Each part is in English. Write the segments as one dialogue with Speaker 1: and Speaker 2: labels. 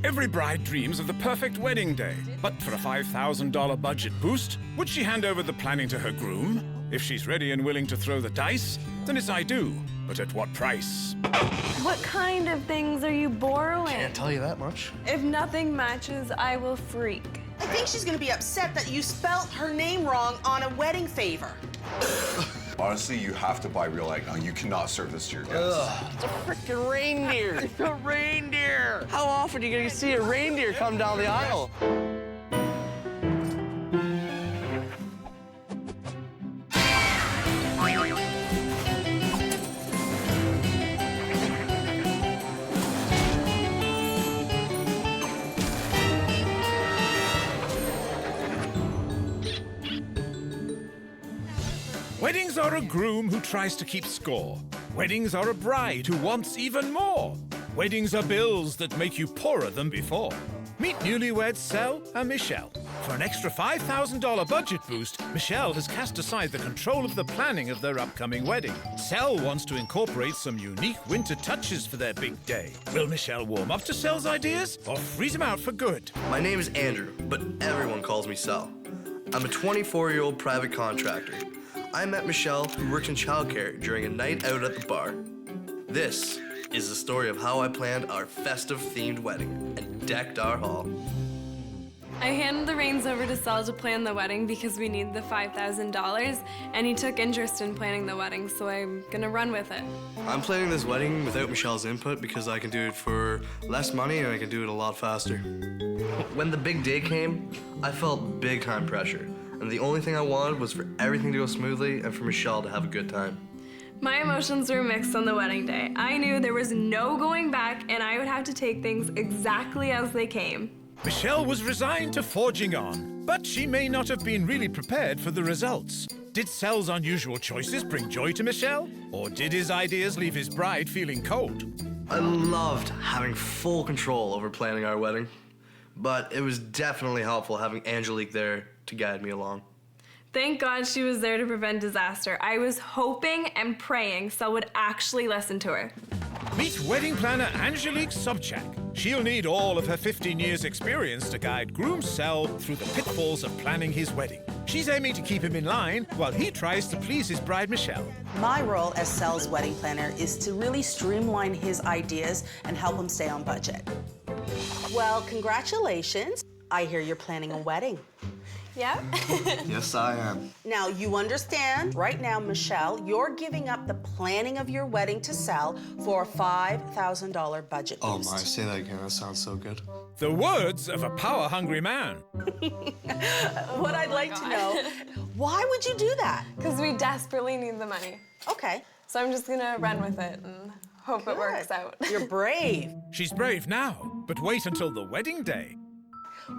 Speaker 1: Every bride dreams of the perfect wedding day. But for a $5,000 budget boost, would she hand over the planning to her groom? If she's ready and willing to throw the dice, then it's I do. But at what price?
Speaker 2: What kind of things are you borrowing?
Speaker 3: Can't tell you that much.
Speaker 2: If nothing matches, I will freak.
Speaker 4: I think she's gonna be upset that you spelt her name wrong on a wedding favor.
Speaker 5: Honestly, you have to buy real egg now. You cannot serve this to your guests.
Speaker 3: It's a freaking reindeer. It's a reindeer. How often are you gonna see a reindeer come down the aisle?
Speaker 1: Weddings are a groom who tries to keep score. Weddings are a bride who wants even more. Weddings are bills that make you poorer than before. Meet newlyweds Cel and Michelle. For an extra $5,000 budget boost, Michelle has cast aside the control of the planning of their upcoming wedding. Cel wants to incorporate some unique winter touches for their big day. Will Michelle warm up to Cel's ideas or freeze him out for good?
Speaker 3: My name is Andrew, but everyone calls me Cel. I'm a 24-year-old private contractor. I met Michelle, who works in childcare, during a night out at the bar. This is the story of how I planned our festive-themed wedding and decked our hall.
Speaker 2: I handed the reins over to Cel to plan the wedding because we need the $5,000, and he took interest in planning the wedding, so I'm gonna run with it.
Speaker 3: I'm planning this wedding without Michelle's input because I can do it for less money and I can do it a lot faster. When the big day came, I felt big-time pressure. And the only thing I wanted was for everything to go smoothly and for Michelle to have a good time.
Speaker 2: My emotions were mixed on the wedding day. I knew there was no going back, and I would have to take things exactly as they came.
Speaker 1: Michelle was resigned to forging on, but she may not have been really prepared for the results. Did Cel's unusual choices bring joy to Michelle? Or did his ideas leave his bride feeling cold?
Speaker 3: I loved having full control over planning our wedding, but it was definitely helpful having Angelique there to guide me along.
Speaker 2: Thank God she was there to prevent disaster. I was hoping and praying Cel would actually listen to her.
Speaker 1: Meet wedding planner Angelique Sobchak. She'll need all of her 15 years' experience to guide Groom Cel through the pitfalls of planning his wedding. She's aiming to keep him in line while he tries to please his bride, Michelle.
Speaker 4: My role as Cel's wedding planner is to really streamline his ideas and help him stay on budget. Well, congratulations. I hear you're planning a wedding.
Speaker 2: Yeah?
Speaker 3: Yes, I am.
Speaker 4: Now, you understand, right now, Michelle, you're giving up the planning of your wedding to Cel for a $5,000 budget
Speaker 3: Oh
Speaker 4: boost.
Speaker 3: my, say that again, that sounds so good.
Speaker 1: The words of a power-hungry man.
Speaker 4: What I'd like to know, why would you do that?
Speaker 2: Because we desperately need the money.
Speaker 4: Okay.
Speaker 2: So I'm just gonna run with it and hope it works out.
Speaker 4: You're brave.
Speaker 1: She's brave now, but wait until the wedding day.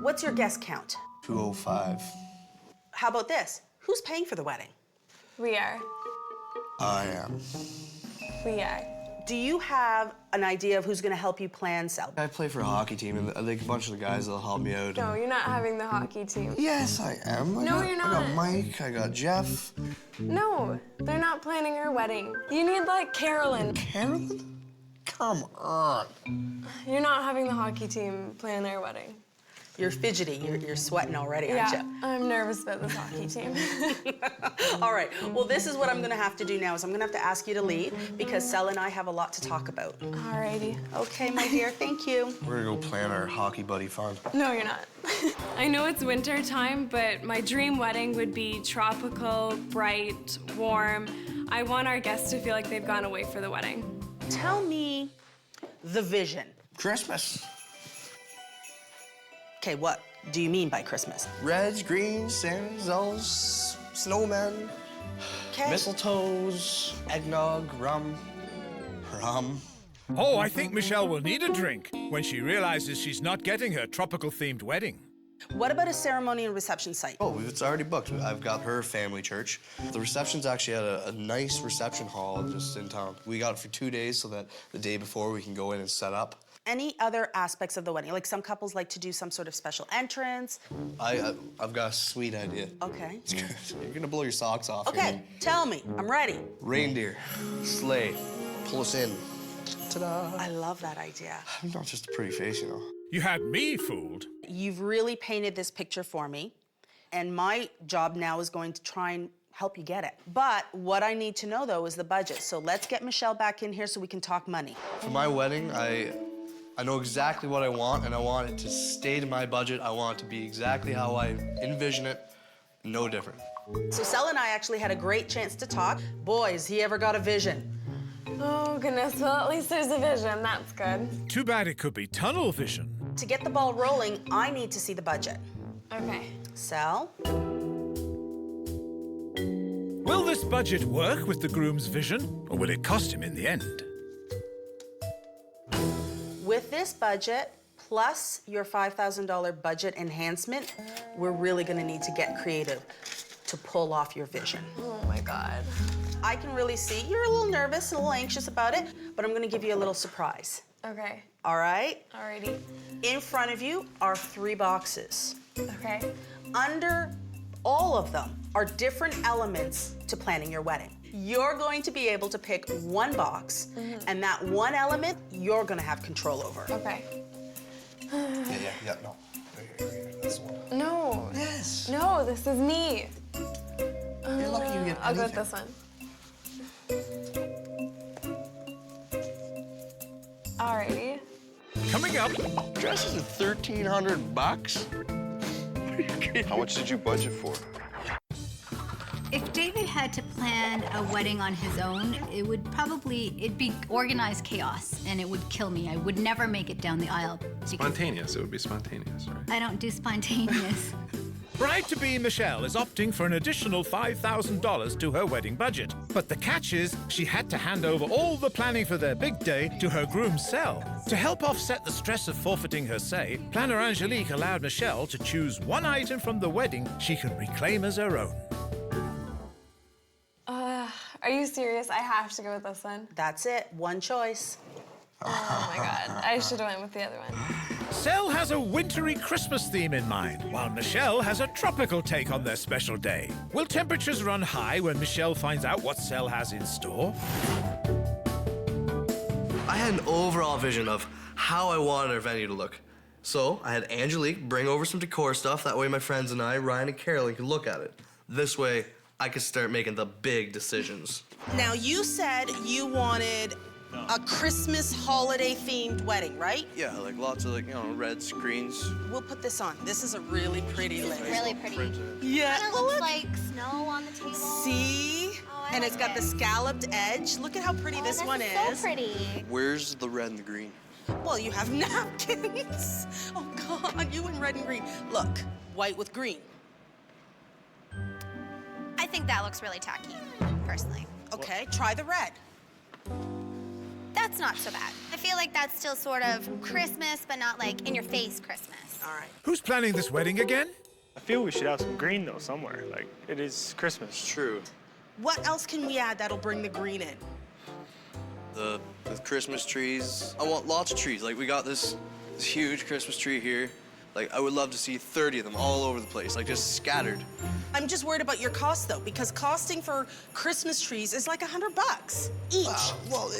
Speaker 4: What's your guest count?
Speaker 3: 205.
Speaker 4: How about this? Who's paying for the wedding?
Speaker 2: We are.
Speaker 3: I am.
Speaker 2: We are.
Speaker 4: Do you have an idea of who's going to help you plan, Cel?
Speaker 3: I play for a hockey team, and like a bunch of the guys that'll help me out.
Speaker 2: No, you're not having the hockey team.
Speaker 3: Yes, I am.
Speaker 2: No, you're
Speaker 3: I
Speaker 2: not.
Speaker 3: got Mike, I got Jeff.
Speaker 2: No, they're not planning our wedding. You need, like, Carolyn.
Speaker 3: Carolyn? Come on.
Speaker 2: You're not having the hockey team plan our wedding.
Speaker 4: You're fidgety. You're sweating already, aren't
Speaker 2: Yeah,
Speaker 4: you?
Speaker 2: I'm nervous about this hockey team.
Speaker 4: All right. Well, this is what I'm going to have to do now is I'm going to have to ask you to leave because Cel and I have a lot to talk about.
Speaker 2: Alrighty.
Speaker 4: Okay, my dear. Thank you.
Speaker 3: We're gonna go plan our hockey buddy fun.
Speaker 2: No, you're not. I know it's winter time, but my dream wedding would be tropical, bright, warm. I want our guests to feel like they've gone away for the wedding.
Speaker 4: Tell me the vision.
Speaker 3: Christmas.
Speaker 4: Okay, what do you mean by Christmas?
Speaker 3: Reds, greens, Santas, elves, snowmen,
Speaker 4: Okay.
Speaker 3: mistletoes, eggnog, rum.
Speaker 1: Oh, I think Michelle will need a drink when she realizes she's not getting her tropical-themed wedding.
Speaker 4: What about a ceremony and reception site?
Speaker 3: Oh, it's already booked. I've got her family church. The reception's actually at a nice reception hall just in town. We got it for 2 days so that the day before we can go in and set up.
Speaker 4: Any other aspects of the wedding? Like some couples like to do some sort of special entrance.
Speaker 3: I've got a sweet idea.
Speaker 4: Okay.
Speaker 3: You're gonna blow your socks off.
Speaker 4: Okay, tell me. I'm ready.
Speaker 3: Reindeer, sleigh, pull us in. Ta-da.
Speaker 4: I love that idea.
Speaker 3: I'm not just a pretty face, you know.
Speaker 1: You had me fooled.
Speaker 4: You've really painted this picture for me, and my job now is going to try and help you get it. But what I need to know, though, is the budget. So let's get Michelle back in here so we can talk money.
Speaker 3: For my wedding, I know exactly what I want, and I want it to stay to my budget. I want it to be exactly how I envision it, no different.
Speaker 4: So Cel and I actually had a great chance to talk. Boy, has he ever got a vision.
Speaker 2: Oh, goodness. Well, at least there's a vision. That's good.
Speaker 1: Too bad it could be tunnel vision.
Speaker 4: To get the ball rolling, I need to see the budget.
Speaker 2: Okay.
Speaker 4: Cel?
Speaker 1: Will this budget work with the groom's vision, or will it cost him in the end?
Speaker 4: With this budget, plus your $5,000 budget enhancement, we're really gonna need to get creative to pull off your vision.
Speaker 2: Oh, my God.
Speaker 4: I can really see you're a little nervous, a little anxious about it, but I'm gonna give you a little surprise.
Speaker 2: Okay.
Speaker 4: All right?
Speaker 2: Alrighty.
Speaker 4: In front of you are 3 boxes.
Speaker 2: Okay.
Speaker 4: Under all of them are different elements to planning your wedding. You're going to be able to pick one box, and that one element you're gonna have control over.
Speaker 2: Okay.
Speaker 3: Yeah, no. Here, this one.
Speaker 2: No.
Speaker 3: Yes.
Speaker 2: No, this is me.
Speaker 3: You're lucky you get
Speaker 2: I'll go with
Speaker 3: anything.
Speaker 2: this one. Alrighty.
Speaker 1: Coming up,
Speaker 3: Dresses at $1,300.
Speaker 5: How much did you budget for?
Speaker 6: If David had to plan a wedding on his own, it'd be organized chaos, and it would kill me. I would never make it down the aisle.
Speaker 7: Spontaneous, it would be spontaneous, right?
Speaker 6: I don't do spontaneous.
Speaker 1: bride-to-be Michelle is opting for an additional $5,000 to her wedding budget. But the catch is, she had to hand over all the planning for their big day to her groom Cel. To help offset the stress of forfeiting her say, planner Angelique allowed Michelle to choose one item from the wedding she can reclaim as her own.
Speaker 2: Are you serious? I have to go with this one.
Speaker 4: That's it, one choice.
Speaker 2: Oh my God, I should have went with the other one.
Speaker 1: Cel has a wintry Christmas theme in mind, while Michelle has a tropical take on their special day. Will temperatures run high when Michelle finds out what Cel has in store?
Speaker 3: I had an overall vision of how I wanted our venue to look. So I had Angelique bring over some decor stuff. That way my friends and I, Ryan and Carolyn, could look at it. This way, I could start making the big decisions.
Speaker 4: Now, you said you wanted a Christmas holiday-themed wedding, right?
Speaker 3: Yeah, like lots of red screens.
Speaker 4: We'll put this on. This is a really pretty list.
Speaker 6: Really pretty.
Speaker 4: Yeah.
Speaker 6: Kind of looks like snow on the table.
Speaker 4: See?
Speaker 6: Oh, I
Speaker 4: And it's
Speaker 6: like
Speaker 4: got
Speaker 6: it.
Speaker 4: the scalloped edge. Look at how pretty this one is.
Speaker 6: So pretty.
Speaker 3: Where's the red and the green?
Speaker 4: Well, you have napkins. Oh, God, you in red and green. Look, white with green.
Speaker 8: I think that looks really tacky, personally.
Speaker 4: Okay, try the red.
Speaker 8: That's not so bad. I feel like that's still sort of Christmas, but not like in-your-face Christmas.
Speaker 4: All right.
Speaker 1: Who's planning this wedding again?
Speaker 9: I feel we should have some green though somewhere. Like it is Christmas.
Speaker 3: True.
Speaker 4: What else can we add that'll bring the green in?
Speaker 3: The Christmas trees. I want lots of trees. Like we got this huge Christmas tree here. Like I would love to see 30 of them all over the place, like just scattered.
Speaker 4: I'm just worried about your cost, though, because costing for Christmas trees is like $100 each.
Speaker 3: Well,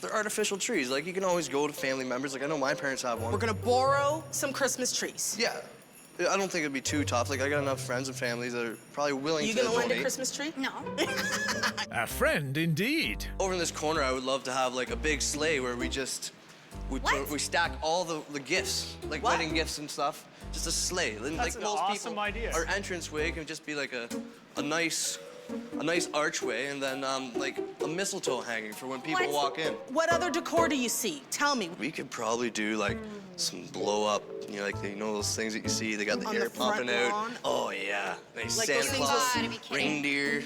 Speaker 3: they're artificial trees. Like you can always go to family members. Like I know my parents have one.
Speaker 4: We're gonna borrow some Christmas trees.
Speaker 3: Yeah. I don't think it'd be too tough. Like I got enough friends and families that are probably willing
Speaker 4: You
Speaker 3: to
Speaker 4: gonna lend a
Speaker 3: donate.
Speaker 4: Christmas tree?
Speaker 8: No.
Speaker 1: A friend indeed.
Speaker 3: Over in this corner, I would love to have like a big sleigh where we stack all the gifts, like
Speaker 4: What?
Speaker 3: wedding gifts and stuff. Just a sleigh. And,
Speaker 9: That's
Speaker 3: like
Speaker 9: an
Speaker 3: most
Speaker 9: awesome
Speaker 3: people,
Speaker 9: idea.
Speaker 3: Our entranceway can just be like a nice archway, and then like a mistletoe hanging for when people
Speaker 8: What?
Speaker 3: walk in.
Speaker 4: What other decor do you see? Tell me.
Speaker 3: We could probably do like some blow up, those things that you see. They got the
Speaker 4: On
Speaker 3: air
Speaker 4: the front
Speaker 3: pumping out.
Speaker 4: lawn?
Speaker 3: Oh yeah, nice
Speaker 4: Like
Speaker 3: Santa
Speaker 4: those things
Speaker 3: Claus,
Speaker 8: Gotta be kidding.
Speaker 3: reindeer.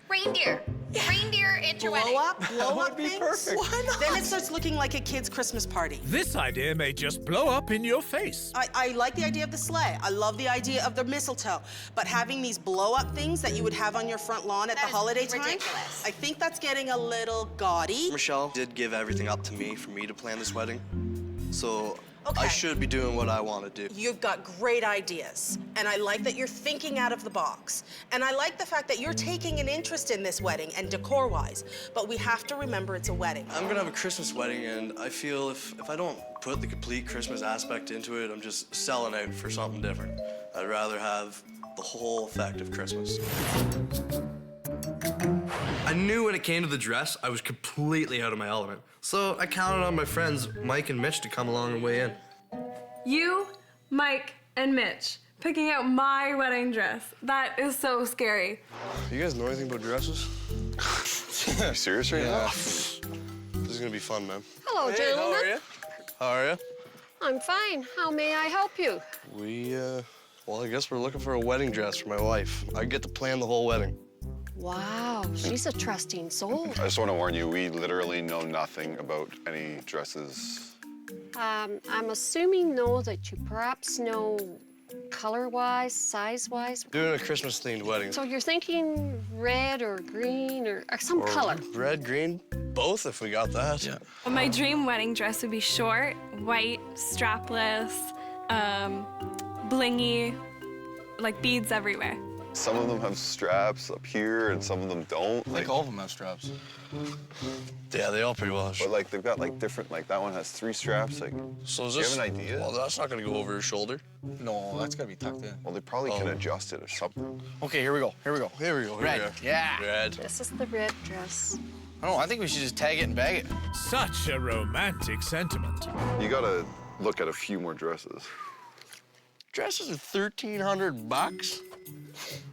Speaker 8: Reindeer. Reindeer at your wedding.
Speaker 4: Blow up
Speaker 9: be
Speaker 4: things?
Speaker 9: perfect.
Speaker 4: Why not? Then it starts looking like a kid's Christmas party.
Speaker 1: This idea may just blow up in your face.
Speaker 4: I like the idea of the sleigh. I love the idea of the mistletoe. But having these blow-up things that you would have on your front lawn at
Speaker 8: That
Speaker 4: the
Speaker 8: is
Speaker 4: holiday time,
Speaker 8: ridiculous.
Speaker 4: I think that's getting a little gaudy.
Speaker 3: Michelle did give everything up to me for me to plan this wedding. So
Speaker 4: Okay.
Speaker 3: I should be doing what I want to do.
Speaker 4: You've got great ideas, and I like that you're thinking out of the box. And I like the fact that you're taking an interest in this wedding and decor-wise, but we have to remember it's a wedding.
Speaker 3: I'm gonna have a Christmas wedding, and I feel if I don't put the complete Christmas aspect into it, I'm just selling out for something different. I'd rather have the whole effect of Christmas. I knew when it came to the dress, I was completely out of my element. So I counted on my friends, Mike and Mitch, to come along and weigh in.
Speaker 2: You, Mike, and Mitch picking out my wedding dress. That is so scary.
Speaker 3: You guys know anything about dresses?
Speaker 5: Are you serious right now?
Speaker 3: This is gonna be fun, man.
Speaker 10: Hello,
Speaker 3: Hey,
Speaker 10: gentlemen.
Speaker 3: how are you? How are you?
Speaker 10: I'm fine. How may I help you?
Speaker 3: Well, I guess we're looking for a wedding dress for my wife. I get to plan the whole wedding.
Speaker 10: Wow, she's a trusting soul.
Speaker 5: I just want to warn you, we literally know nothing about any dresses.
Speaker 10: I'm assuming, though, that you perhaps know color-wise, size-wise.
Speaker 3: Doing a Christmas-themed wedding.
Speaker 10: So you're thinking red or green or some color?
Speaker 3: Red, green, both if we got that. Yeah.
Speaker 2: My dream wedding dress would be short, white, strapless, blingy, like beads everywhere.
Speaker 5: Some of them have straps up here, and some of them don't.
Speaker 11: Like all of them have straps.
Speaker 3: Yeah, they all pretty well.
Speaker 5: But like they've got like different. Like that one has 3 straps. Like,
Speaker 3: So is
Speaker 5: do you
Speaker 3: this,
Speaker 5: have an idea?
Speaker 3: Well, that's not gonna go over her shoulder.
Speaker 11: No, that's gotta be tucked in.
Speaker 5: Well, they probably can adjust it or something.
Speaker 11: Okay, here we go. Here we go.
Speaker 3: Here we go. Here
Speaker 11: Red.
Speaker 3: we go.
Speaker 11: Yeah.
Speaker 3: Red.
Speaker 10: This is the red dress.
Speaker 11: I don't know. I think we should just tag it and bag it.
Speaker 1: Such a romantic sentiment.
Speaker 5: You gotta look at a few more dresses.
Speaker 3: Dresses are $1,300 bucks.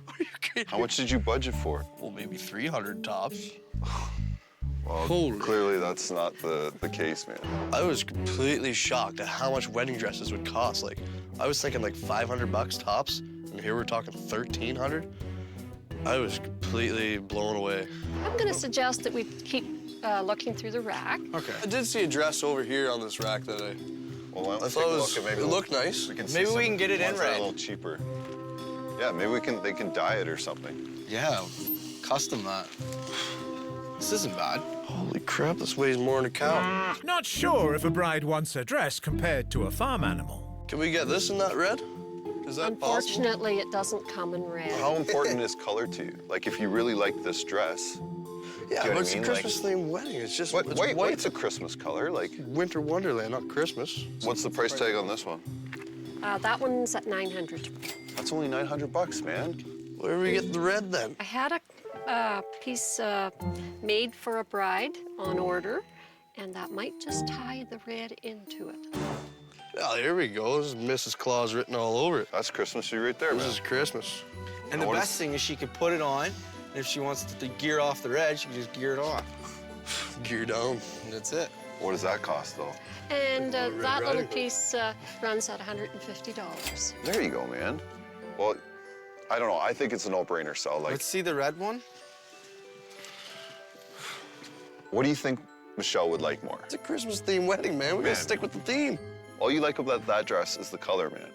Speaker 3: Are you kidding?
Speaker 5: How much did you budget for?
Speaker 3: Well, maybe 300 tops.
Speaker 5: Well,
Speaker 3: Holy.
Speaker 5: clearly that's not the case, man.
Speaker 3: I was completely shocked at how much wedding dresses would cost. Like, I was thinking like 500 bucks tops, and here we're talking 1,300. I was completely blown away.
Speaker 10: I'm going to suggest that we keep looking through the rack.
Speaker 11: Okay.
Speaker 3: I did see a dress over here on this rack that
Speaker 5: Well,
Speaker 3: I
Speaker 5: let's
Speaker 3: thought
Speaker 5: take a
Speaker 3: it,
Speaker 5: look at maybe
Speaker 3: it looked nice.
Speaker 5: we can see
Speaker 11: Maybe we
Speaker 5: some
Speaker 11: can get it in
Speaker 5: ones that are
Speaker 11: right.
Speaker 5: a little cheaper. Yeah, maybe they can dye it or something.
Speaker 11: Yeah, custom that. This isn't bad.
Speaker 3: Holy crap, this weighs more than a cow.
Speaker 1: Not sure if a bride wants a dress compared to a farm animal.
Speaker 3: Can we get this in that red? Is that possible?
Speaker 10: Unfortunately, it doesn't come in red.
Speaker 5: How important is color to you? Like, if you really like this dress,
Speaker 3: Yeah,
Speaker 5: Do you know
Speaker 3: but
Speaker 5: what
Speaker 3: it's
Speaker 5: I
Speaker 3: a
Speaker 5: mean?
Speaker 3: Christmas-themed wedding. It's just
Speaker 5: what,
Speaker 3: it's
Speaker 5: white,
Speaker 3: white.
Speaker 5: white's a Christmas color. Like,
Speaker 3: Winter Wonderland, not Christmas.
Speaker 5: what's the price tag on this one?
Speaker 10: That one's at 900.
Speaker 5: That's only 900 bucks, man.
Speaker 3: Where do we get the red then?
Speaker 10: I had a piece made for a bride on order, and that might just tie the red into it.
Speaker 3: Oh, here we go. This is Mrs. Claus written all over it.
Speaker 5: That's Christmassy right there,
Speaker 3: This
Speaker 5: man.
Speaker 3: is Christmas.
Speaker 11: And the
Speaker 5: what
Speaker 11: best thing is she could put it on, and if she wants to gear off the red, she can just gear it on.
Speaker 3: Gear down.
Speaker 11: And that's it.
Speaker 5: What does that cost, though?
Speaker 10: And that little
Speaker 3: riding.
Speaker 10: piece runs at $150.
Speaker 5: There you go, man. Well, I don't know. I think it's a no-brainer, Sal. Like,
Speaker 11: Let's see the red one.
Speaker 5: what do you think Michelle would like more?
Speaker 3: It's a Christmas-themed wedding, man. We gotta
Speaker 5: Man.
Speaker 3: stick with the theme.
Speaker 5: All you like about that dress is the color, man.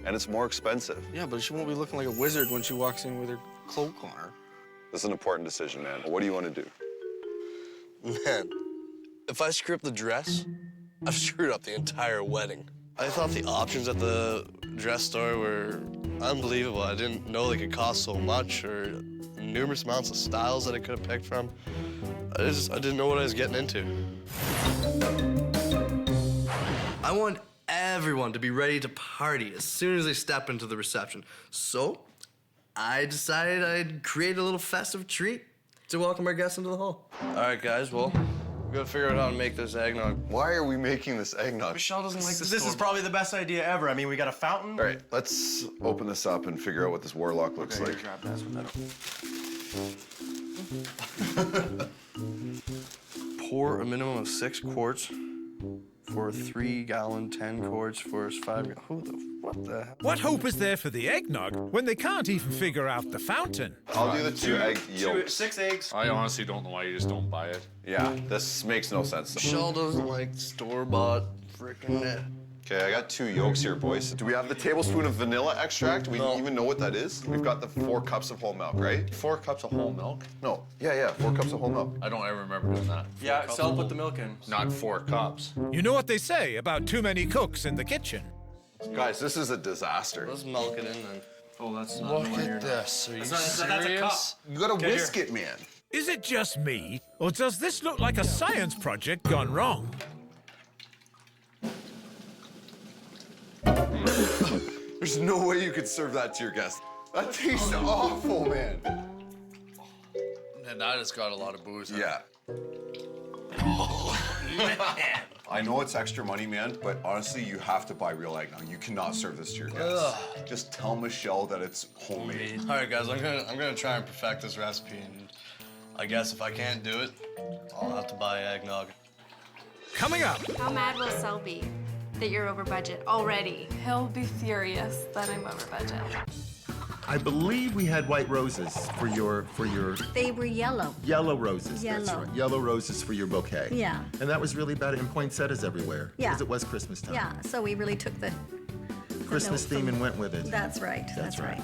Speaker 5: And it's more expensive.
Speaker 11: Yeah, but she won't be looking like a wizard when she walks in with her cloak on her.
Speaker 5: This is an important decision, man. What do you want to do?
Speaker 3: Man, if I screw up the dress, I've screwed up the entire wedding. I thought the options at the dress store were unbelievable. I didn't know they could cost so much, or numerous amounts of styles that I could have picked from. I didn't know what I was getting into. I want everyone to be ready to party as soon as they step into the reception. So I decided I'd create a little festive treat to welcome our guests into the hall. All right, guys, well, we gotta figure out how to make this eggnog.
Speaker 5: Why are we making this eggnog?
Speaker 3: Michelle doesn't like
Speaker 12: This is probably the best idea ever. I mean, we got a fountain.
Speaker 5: All right, let's open this up and figure out what this warlock looks like.
Speaker 12: Grab that one.
Speaker 3: Pour a minimum of 6 quarts for a 3-gallon, 10 quarts for 5. What the hell?
Speaker 1: What hope is there for the eggnog when they can't even figure out the fountain?
Speaker 5: I'll do the 2 egg yolks.
Speaker 12: 6 eggs.
Speaker 7: I honestly don't know why you just don't buy it.
Speaker 5: Yeah, this makes no sense.
Speaker 3: Michelle doesn't like store-bought frickin'
Speaker 5: Okay, I got 2 yolks here, boys. Do we have the tablespoon of vanilla extract? We even know what that is? We've got the 4 cups of whole milk, right?
Speaker 7: 4 cups of whole milk?
Speaker 5: No. Yeah, 4 cups of whole milk.
Speaker 7: I don't ever remember doing that.
Speaker 12: Yeah, Cel put the milk in.
Speaker 7: Not 4 cups.
Speaker 1: You know what they say about too many cooks in the kitchen.
Speaker 5: Guys, this is a disaster.
Speaker 3: Let's milk it in then.
Speaker 12: Oh, that's not
Speaker 7: Look at this. Are you
Speaker 12: That's a cup.
Speaker 5: You gotta whisk it, man.
Speaker 1: Is it just me, or does this look like a science project gone wrong?
Speaker 5: There's no way you could serve that to your guests. That tastes awful, man.
Speaker 7: And that has got a lot of booze in it.
Speaker 5: Yeah. I know it's extra money, man, but honestly, you have to buy real eggnog. You cannot serve this to your guests. Just tell Michelle that it's homemade.
Speaker 3: All right, guys, I'm gonna try and perfect this recipe, and I guess if I can't do it, I'll have to buy eggnog.
Speaker 1: Coming up,
Speaker 10: How mad will Cel be that you're over budget already?
Speaker 2: He'll be furious that I'm over budget.
Speaker 13: I believe we had white roses for your
Speaker 6: They were yellow.
Speaker 13: yellow roses. That's
Speaker 6: Yellow.
Speaker 13: right. Yellow roses for your bouquet.
Speaker 6: Yeah.
Speaker 13: And that was really bad, and poinsettias everywhere.
Speaker 6: Yeah.
Speaker 13: Because it was Christmas time.
Speaker 6: Yeah, so we really took the
Speaker 13: Christmas
Speaker 6: note
Speaker 13: theme
Speaker 6: from-
Speaker 13: and went with it.
Speaker 6: That's right. That's right.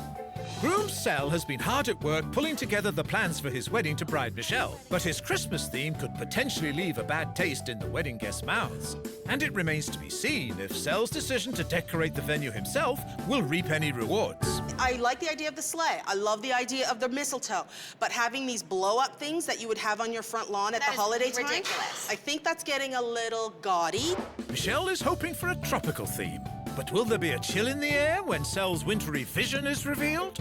Speaker 1: Groom Cel has been hard at work pulling together the plans for his wedding to bride Michelle, but his Christmas theme could potentially leave a bad taste in the wedding guests' mouths. And it remains to be seen if Cel's decision to decorate the venue himself will reap any rewards.
Speaker 4: I like the idea of the sleigh. I love the idea of the mistletoe. But having these blow-up things that you would have on your front lawn at
Speaker 8: That
Speaker 4: the
Speaker 8: is
Speaker 4: holiday time,
Speaker 8: ridiculous.
Speaker 4: I think that's getting a little gaudy.
Speaker 1: Michelle is hoping for a tropical theme, but will there be a chill in the air when Cel's wintry vision is revealed?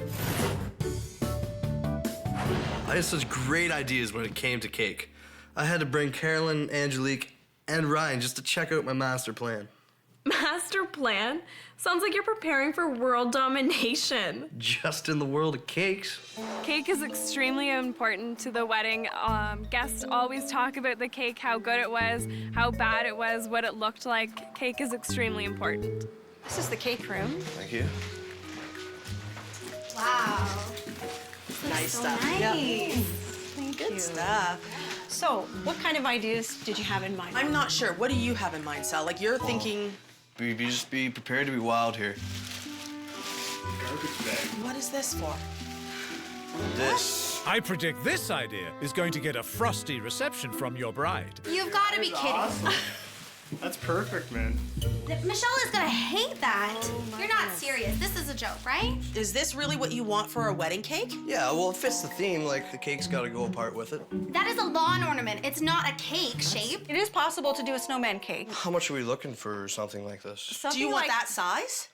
Speaker 3: I had such great ideas when it came to cake. I had to bring Carolyn, Angelique, and Ryan just to check out my master plan.
Speaker 2: Master plan? Sounds like you're preparing for world domination.
Speaker 3: Just in the world of cakes.
Speaker 2: Cake is extremely important to the wedding. Guests always talk about the cake, how good it was, how bad it was, what it looked like. Cake is extremely important.
Speaker 10: This is the cake room.
Speaker 3: Thank you.
Speaker 8: Wow.
Speaker 4: Nice stuff.
Speaker 8: Nice.
Speaker 4: Good stuff.
Speaker 10: So, what kind of ideas did you have in mind?
Speaker 4: I'm not sure. What do you have in mind, Cel? Like, you're thinking,
Speaker 3: Just be prepared to be wild here.
Speaker 9: Garbage bag.
Speaker 4: what is this for?
Speaker 3: This.
Speaker 1: I predict this idea is going to get a frosty reception from your bride.
Speaker 8: You've got to be kidding.
Speaker 9: Awesome. That's perfect, man.
Speaker 8: Michelle is gonna hate that. You're not serious. This is a joke, right?
Speaker 4: Is this really what you want for a wedding cake?
Speaker 3: Yeah, well, it fits the theme. Like, the cake's got to go apart with it.
Speaker 8: That is a lawn ornament. It's not a cake shape.
Speaker 10: It is possible to do a snowman cake.
Speaker 3: How much are we looking for something like this?
Speaker 4: Do you want that size?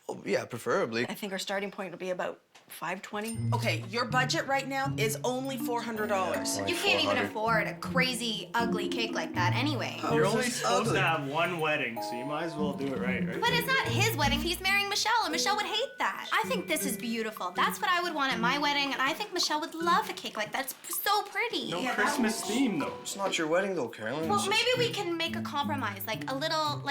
Speaker 3: Oh, yeah, preferably.
Speaker 10: I think our starting point will be about $520.
Speaker 4: Okay, your budget right now is only $400.
Speaker 8: You can't even afford a crazy, ugly cake like that anyway.
Speaker 9: You're only supposed to have one wedding, so you might as well do it right?
Speaker 8: But it's not his wedding. He's marrying Michelle, and Michelle would hate that. I think this is beautiful. That's what I would want at my wedding, and I think Michelle would love a cake like that. It's so pretty.
Speaker 9: No Christmas theme, though.
Speaker 3: It's not your wedding, though, Carolyn.
Speaker 8: Well, maybe we can make a compromise, like a little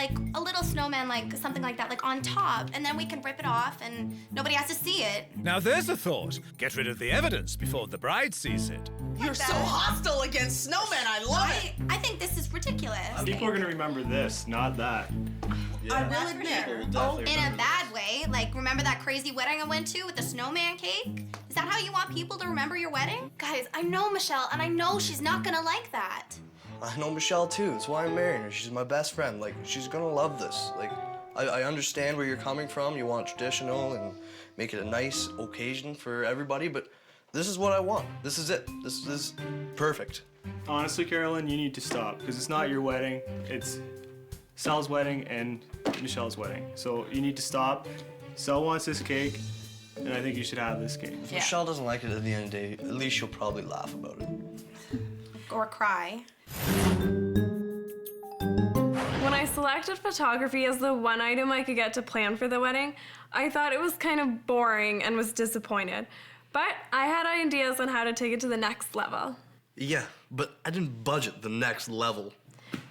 Speaker 8: snowman, like something like that, like on top, and then we can rip it off, and nobody has to see it.
Speaker 1: Now there's a thought. Get rid of the evidence before the bride sees it.
Speaker 4: You're so hostile against snowmen. I love it.
Speaker 8: I think this is ridiculous.
Speaker 9: People are gonna remember this, not that.
Speaker 4: I will admit.
Speaker 8: In a bad way. Like, remember that crazy wedding I went to with the snowman cake? Is that how you want people to remember your wedding? Guys, I know Michelle, and I know she's not gonna like that.
Speaker 3: I know Michelle, too. That's why I'm marrying her. She's my best friend. Like, she's gonna love this. Like, I understand where you're coming from. You want traditional and make it a nice occasion for everybody, but this is what I want. This is it. This is perfect.
Speaker 9: Honestly, Carolyn, you need to stop, because it's not your wedding. It's Cel's wedding and Michelle's wedding. So you need to stop. Cel wants this cake, and I think you should have this cake.
Speaker 3: If Michelle doesn't like it at the end of the day, at least she'll probably laugh about it.
Speaker 8: Or cry.
Speaker 2: When I selected photography as the one item I could get to plan for the wedding, I thought it was kind of boring and was disappointed. But I had ideas on how to take it to the next level.
Speaker 3: Yeah, but I didn't budget the next level.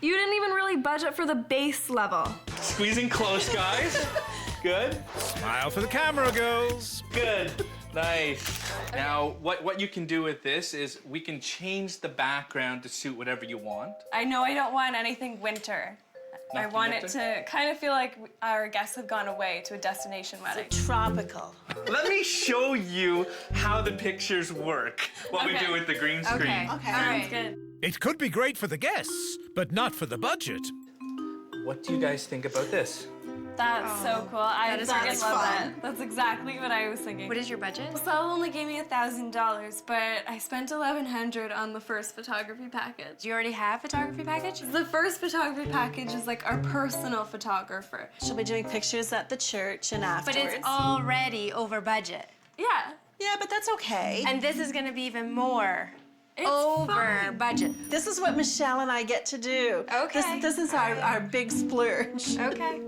Speaker 2: You didn't even really budget for the base level.
Speaker 11: Squeezing close, guys. Good.
Speaker 1: Smile for the camera, girls.
Speaker 11: Good. Nice. Now, what you can do with this is we can change the background to suit whatever you want.
Speaker 2: I know I don't want anything winter. I want it to kind of feel like our guests have gone away to a destination wedding.
Speaker 4: Tropical.
Speaker 14: Let me show you how the pictures work. What we do with the green screen.
Speaker 2: Okay. Sounds good.
Speaker 1: It could be great for the guests, but not for the budget.
Speaker 14: What do you guys think about this?
Speaker 2: That's so cool. I
Speaker 6: is
Speaker 2: freaking love
Speaker 6: fun.
Speaker 2: that. That's exactly what I was thinking.
Speaker 6: What is your budget?
Speaker 2: Sel only gave me $1,000, but I spent $1,100 on the first photography package.
Speaker 6: Do you already have photography package?
Speaker 2: The first photography package is like our personal photographer.
Speaker 4: She'll be doing pictures at the church and
Speaker 6: But
Speaker 4: afterwards.
Speaker 6: it's already over budget.
Speaker 2: Yeah.
Speaker 4: Yeah, but that's okay.
Speaker 6: And this is gonna be even more
Speaker 2: It's
Speaker 6: over
Speaker 2: fine.
Speaker 6: budget.
Speaker 4: This is what Michelle and I get to do.
Speaker 6: Okay.
Speaker 4: This is our big splurge.
Speaker 6: Okay.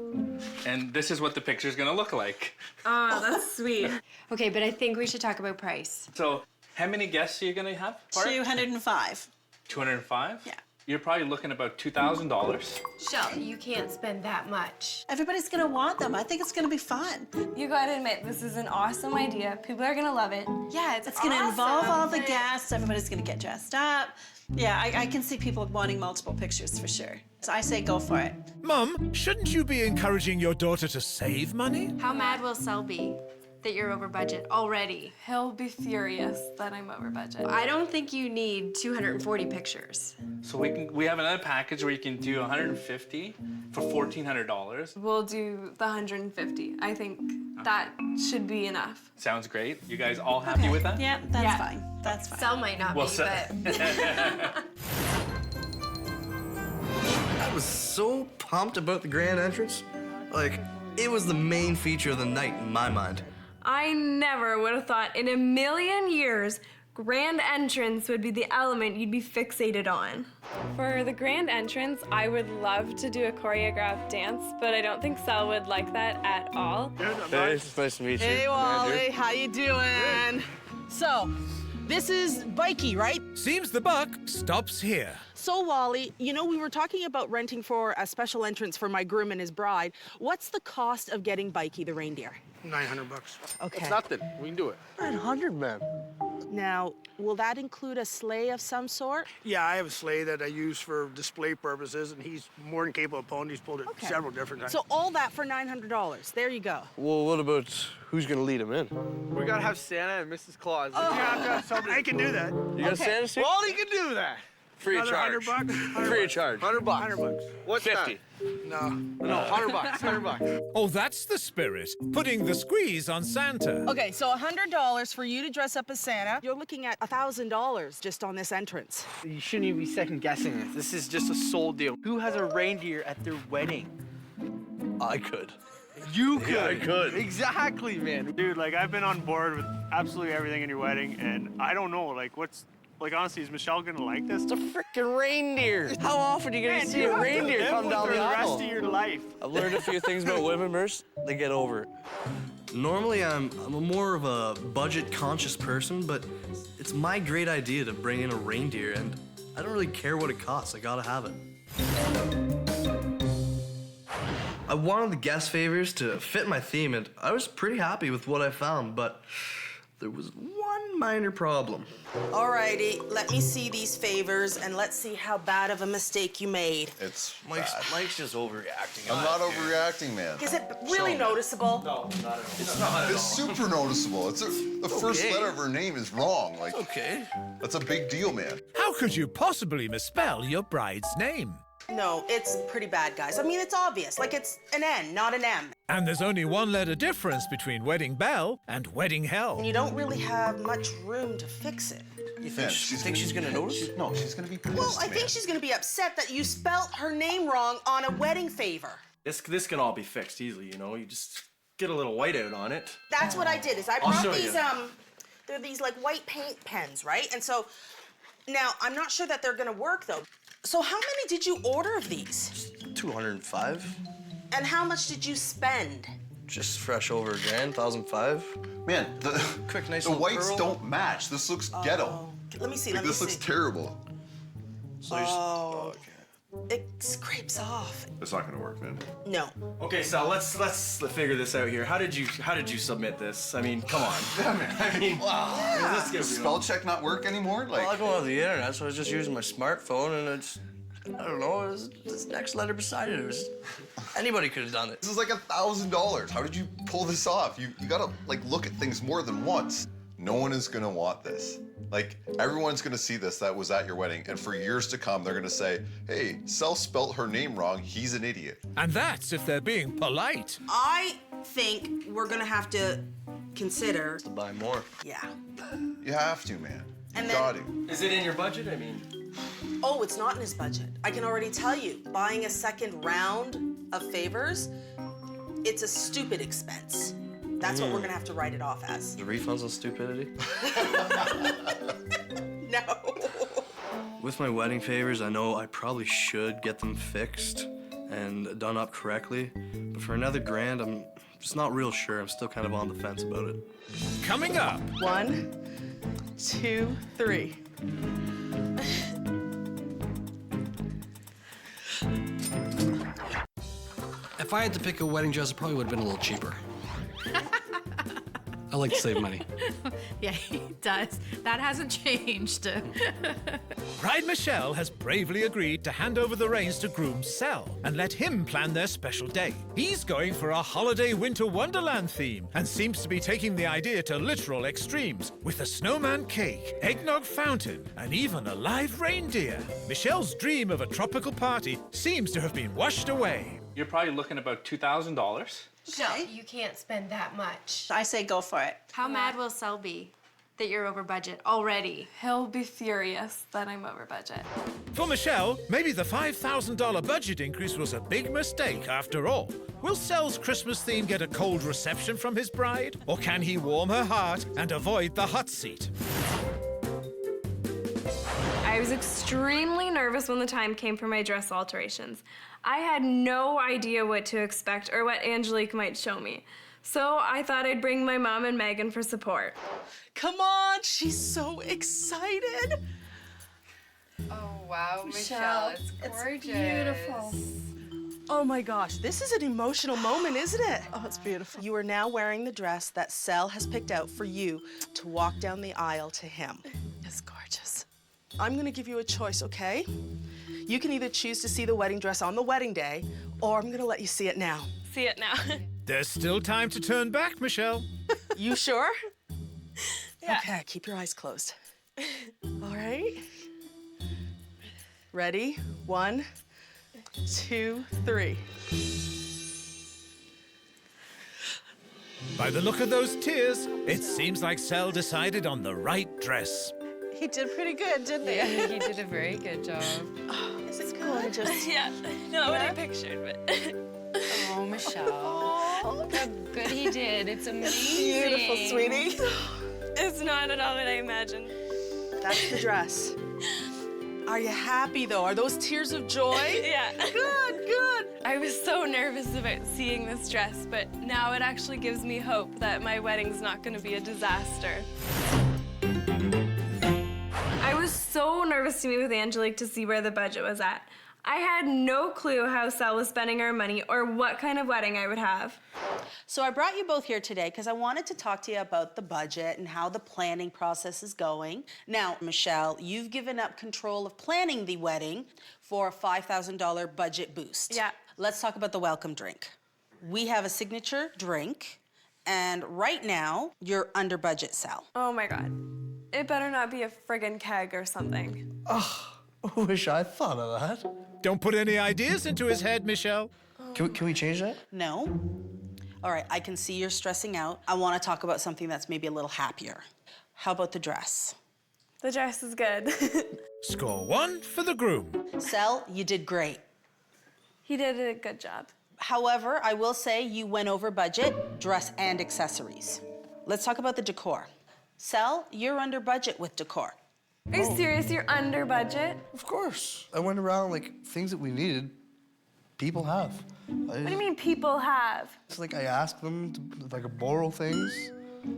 Speaker 14: And this is what the picture's gonna look like.
Speaker 2: Oh, that's sweet.
Speaker 6: Okay, but I think we should talk about price.
Speaker 14: So, how many guests are you gonna have? Bart?
Speaker 4: 205.
Speaker 14: 205?
Speaker 4: Yeah.
Speaker 14: You're probably looking about $2,000.
Speaker 6: Shell, you can't spend that much.
Speaker 4: Everybody's gonna want them. I think it's gonna be fun.
Speaker 2: You gotta admit, this is an awesome idea. People are gonna love it.
Speaker 6: Yeah,
Speaker 4: It's gonna involve all the guests. Everybody's gonna get dressed up. Yeah, I can see people wanting multiple pictures for sure. So I say go for it.
Speaker 1: Mum, shouldn't you be encouraging your daughter to save money?
Speaker 6: How mad will Sel be that you're over budget already?
Speaker 2: He'll be furious that I'm over budget.
Speaker 6: I don't think you need 240 pictures.
Speaker 14: So we have another package where you can do 150 for $1,400.
Speaker 2: We'll do the 150. I think that should be enough.
Speaker 14: Sounds great. You guys all happy with that?
Speaker 4: Yeah, that's fine. That's fine.
Speaker 6: Sel might not
Speaker 14: Well
Speaker 6: be,
Speaker 14: said.
Speaker 6: but
Speaker 3: I was so pumped about the grand entrance. Like, it was the main feature of the night in my mind.
Speaker 2: I never would have thought in a million years grand entrance would be the element you'd be fixated on. For the grand entrance, I would love to do a choreographed dance, but I don't think Sel would like that at all.
Speaker 11: Hey, it's nice to meet you.
Speaker 4: Hey, Wally, how you doing? So, this is Bikey, right?
Speaker 1: Seems the buck stops here.
Speaker 4: So, Wally, you know, we were talking about renting for a special entrance for my groom and his bride. What's the cost of getting Bikey the reindeer?
Speaker 11: $900.
Speaker 4: Okay.
Speaker 11: It's nothing. We can do it. 900, man.
Speaker 4: Now, will that include a sleigh of some sort?
Speaker 15: Yeah, I have a sleigh that I use for display purposes, and he's more than capable of pulling. He's pulled it several different times.
Speaker 4: So all that for $900. There you go.
Speaker 11: Well, what about who's gonna lead him in? We gotta have Santa and Mrs. Claus.
Speaker 15: You have to have somebody. I can do that.
Speaker 11: You got a Santa suit?
Speaker 15: Wally can do that.
Speaker 11: Free of
Speaker 15: Another
Speaker 11: charge.
Speaker 15: $100?
Speaker 11: Free of charge. $100.
Speaker 15: $100.
Speaker 11: What's 50?
Speaker 15: No.
Speaker 11: No, $100. $100.
Speaker 1: Oh, that's the spirit. Putting the squeeze on Santa.
Speaker 4: Okay, so $100 for you to dress up as Santa. You're looking at $1,000 just on this entrance.
Speaker 11: You shouldn't even be second guessing this. This is just a sold deal. Who has a reindeer at their wedding?
Speaker 3: I could.
Speaker 11: You could.
Speaker 3: Yeah, I could.
Speaker 11: Exactly, man.
Speaker 9: Dude, like, I've been on board with absolutely everything in your wedding, and I don't know, like, honestly, is Michelle gonna like this?
Speaker 11: It's a freaking reindeer. How often are you gonna see a reindeer come down
Speaker 9: for
Speaker 11: the
Speaker 9: the rest
Speaker 11: aisle?
Speaker 9: of your life.
Speaker 3: I've learned a few things about women, Merce. They get over it. Normally, I'm a more of a budget-conscious person, but it's my great idea to bring in a reindeer, and I don't really care what it costs. I gotta have it. I wanted the guest favors to fit my theme, and I was pretty happy with what I found, but there was one minor problem.
Speaker 4: Alrighty, let me see these favors and let's see how bad of a mistake you made.
Speaker 5: It's
Speaker 3: Mike's just overreacting.
Speaker 5: I'm not overreacting, man.
Speaker 4: Is it really noticeable?
Speaker 5: No, not at all. It's not. It's super noticeable. The first letter of her name is wrong. Like,
Speaker 3: okay.
Speaker 5: That's a big deal, man.
Speaker 1: How could you possibly misspell your bride's name?
Speaker 4: No, it's pretty bad, guys. I mean, it's obvious. Like, it's an N, not an M.
Speaker 1: And there's only one letter difference between wedding bell and wedding hell.
Speaker 4: And you don't really have much room to fix it.
Speaker 3: You think she's gonna notice?
Speaker 5: No, she's gonna be pissed,
Speaker 4: Well, I think she's gonna be upset that you spelt her name wrong on a wedding favor.
Speaker 12: This can all be fixed easily, you know? You just get a little whiteout on it.
Speaker 4: That's what I did, is I
Speaker 12: I'll
Speaker 4: brought
Speaker 12: show
Speaker 4: these,
Speaker 12: you.
Speaker 4: they're these like white paint pens, right? And so, now, I'm not sure that they're gonna work though. So how many did you order of these?
Speaker 3: 205.
Speaker 4: And how much did you spend?
Speaker 3: Just fresh over $1,000, 1,005.
Speaker 5: Man, the
Speaker 3: Quick, nice
Speaker 5: the
Speaker 3: little
Speaker 5: whites
Speaker 3: pearl.
Speaker 5: don't match. This looks ghetto.
Speaker 4: Let me see,
Speaker 5: Like,
Speaker 4: let me
Speaker 5: this
Speaker 4: see.
Speaker 5: looks terrible.
Speaker 4: Oh, it scrapes off.
Speaker 5: It's not gonna work, man.
Speaker 4: No.
Speaker 12: Okay, so let's figure this out here. How did you submit this? I mean, come on.
Speaker 5: Yeah, man. I mean,
Speaker 12: let's get
Speaker 5: does
Speaker 12: real.
Speaker 5: spell check not work anymore? Like,
Speaker 3: Well, I don't have the internet, so I was just using my smartphone, and I don't know, it was this next letter beside it. It was, anybody could have done it.
Speaker 5: This is like $1,000. How did you pull this off? You gotta like look at things more than once. No one is gonna want this. Like, everyone's gonna see this that was at your wedding, and for years to come, they're gonna say, hey, Cel spelt her name wrong, he's an idiot.
Speaker 1: And that's if they're being polite.
Speaker 4: I think we're gonna have to consider...
Speaker 3: To buy more.
Speaker 4: Yeah.
Speaker 5: You have to, man. You
Speaker 4: And
Speaker 5: got
Speaker 4: then-
Speaker 5: to.
Speaker 12: Is it in your budget? I mean,
Speaker 4: Oh, it's not in his budget. I can already tell you, buying a second round of favors, it's a stupid expense. That's what we're gonna have to write it off as.
Speaker 3: The refunds on stupidity?
Speaker 4: No.
Speaker 3: With my wedding favors, I know I probably should get them fixed and done up correctly. But for another grand, I'm just not real sure. I'm still kind of on the fence about it.
Speaker 1: Coming up.
Speaker 16: 1, 2, 3.
Speaker 17: If I had to pick a wedding dress, it probably would have been a little cheaper. I like to save money.
Speaker 18: Yeah, he does. That hasn't changed.
Speaker 1: Bride Michelle has bravely agreed to hand over the reins to Groom Cel and let him plan their special day. He's going for a holiday winter wonderland theme and seems to be taking the idea to literal extremes with a snowman cake, eggnog fountain, and even a live reindeer. Michelle's dream of a tropical party seems to have been washed away.
Speaker 14: You're probably looking about $2,000.
Speaker 19: No, you can't spend that much.
Speaker 16: I say go for it.
Speaker 19: How mad will Cel be that you're over budget already?
Speaker 2: He'll be furious that I'm over budget.
Speaker 1: For Michelle, maybe the $5,000 budget increase was a big mistake after all. Will Cel's Christmas theme get a cold reception from his bride? Or can he warm her heart and avoid the hot seat?
Speaker 2: I was extremely nervous when the time came for my dress alterations. I had no idea what to expect or what Angelique might show me. So I thought I'd bring my mom and Megan for support.
Speaker 16: Come on, she's so excited.
Speaker 19: Oh, wow, Michelle, it's gorgeous.
Speaker 16: beautiful. Oh my gosh, this is an emotional moment, isn't it? Oh, it's beautiful. You are now wearing the dress that Cel has picked out for you to walk down the aisle to him. It's gorgeous. I'm gonna give you a choice, okay? You can either choose to see the wedding dress on the wedding day, or I'm gonna let you see it now.
Speaker 2: See it now.
Speaker 1: There's still time to turn back, Michelle.
Speaker 16: You sure?
Speaker 2: Yeah.
Speaker 16: Okay, keep your eyes closed. All right. Ready? 1, 2, 3.
Speaker 1: By the look of those tears, it seems like Cel decided on the right dress.
Speaker 16: He did pretty good, didn't he?
Speaker 19: Yeah, he did a very good job.
Speaker 16: Oh, is it gorgeous?
Speaker 2: Yeah, not what I pictured, but...
Speaker 19: Oh, Michelle. Look how good he did. It's amazing.
Speaker 16: Beautiful, sweetie.
Speaker 2: It's not at all what I imagined.
Speaker 16: That's the dress. Are you happy, though? Are those tears of joy?
Speaker 2: Yeah.
Speaker 16: Good, good.
Speaker 2: I was so nervous about seeing this dress, but now it actually gives me hope that my wedding's not going to be a disaster. I was so nervous to meet with Angelique to see where the budget was at. I had no clue how Cel was spending our money or what kind of wedding I would have.
Speaker 4: So I brought you both here today because I wanted to talk to you about the budget and how the planning process is going. Now, Michelle, you've given up control of planning the wedding for a $5,000 budget boost.
Speaker 2: Yeah.
Speaker 4: Let's talk about the welcome drink. We have a signature drink, and right now, you're under budget, Cel.
Speaker 2: Oh my God. It better not be a friggin' keg or something.
Speaker 3: Oh, I wish I thought of that.
Speaker 1: Don't put any ideas into his head, Michelle.
Speaker 3: Can we change that?
Speaker 4: No? All right, I can see you're stressing out. I want to talk about something that's maybe a little happier. How about the dress?
Speaker 2: The dress is good.
Speaker 1: Score 1 for the groom.
Speaker 4: Cel, you did great.
Speaker 2: He did a good job.
Speaker 4: However, I will say you went over budget, dress and accessories. Let's talk about the decor. Cel, you're under budget with decor.
Speaker 2: Are you serious? You're under budget?
Speaker 3: Of course. I went around like things that we needed, people have.
Speaker 2: What do you mean people have?
Speaker 3: It's like I asked them to like borrow things.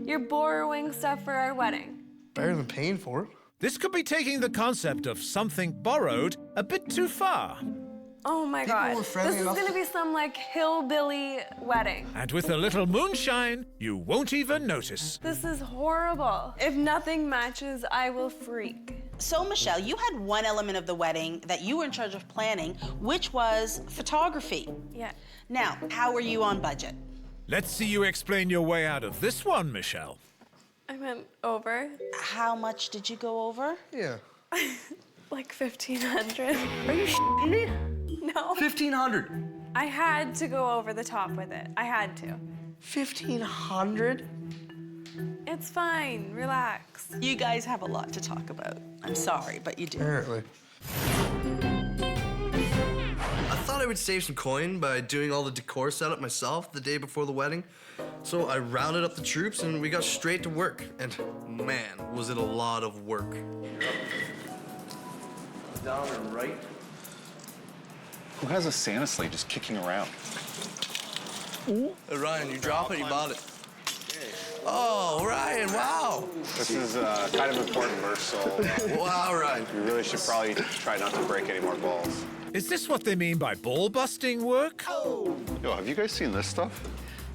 Speaker 2: You're borrowing stuff for our wedding.
Speaker 3: Better than paying for it.
Speaker 1: This could be taking the concept of something borrowed a bit too far.
Speaker 2: Oh my
Speaker 3: People
Speaker 2: God.
Speaker 3: were friendly
Speaker 2: This is
Speaker 3: enough
Speaker 2: gonna be some like hillbilly wedding.
Speaker 1: And with a little moonshine, you won't even notice.
Speaker 2: This is horrible. If nothing matches, I will freak.
Speaker 4: So, Michelle, you had one element of the wedding that you were in charge of planning, which was photography.
Speaker 2: Yeah.
Speaker 4: Now, how were you on budget?
Speaker 1: Let's see you explain your way out of this one, Michelle.
Speaker 2: I went over.
Speaker 4: How much did you go over?
Speaker 3: Yeah.
Speaker 2: Like 1,500.
Speaker 3: Are you shitting me?
Speaker 2: No.
Speaker 3: 1,500.
Speaker 2: I had to go over the top with it. I had to.
Speaker 3: 1,500?
Speaker 2: It's fine. Relax.
Speaker 4: You guys have a lot to talk about. I'm sorry, but you do.
Speaker 3: Apparently. I thought I would save some coin by doing all the decor setup myself the day before the wedding. So I rounded up the troops and we got straight to work. And man, was it a lot of work. Down and right.
Speaker 5: Who has a Santa sleigh just kicking around?
Speaker 3: Hey, Ryan, you drop it, you bought it. Oh, Ryan, wow.
Speaker 5: This is kind of important verse, so
Speaker 3: wow, Ryan.
Speaker 5: You really should probably try not to break any more balls.
Speaker 1: Is this what they mean by ball-busting work?
Speaker 5: Yo, have you guys seen this stuff?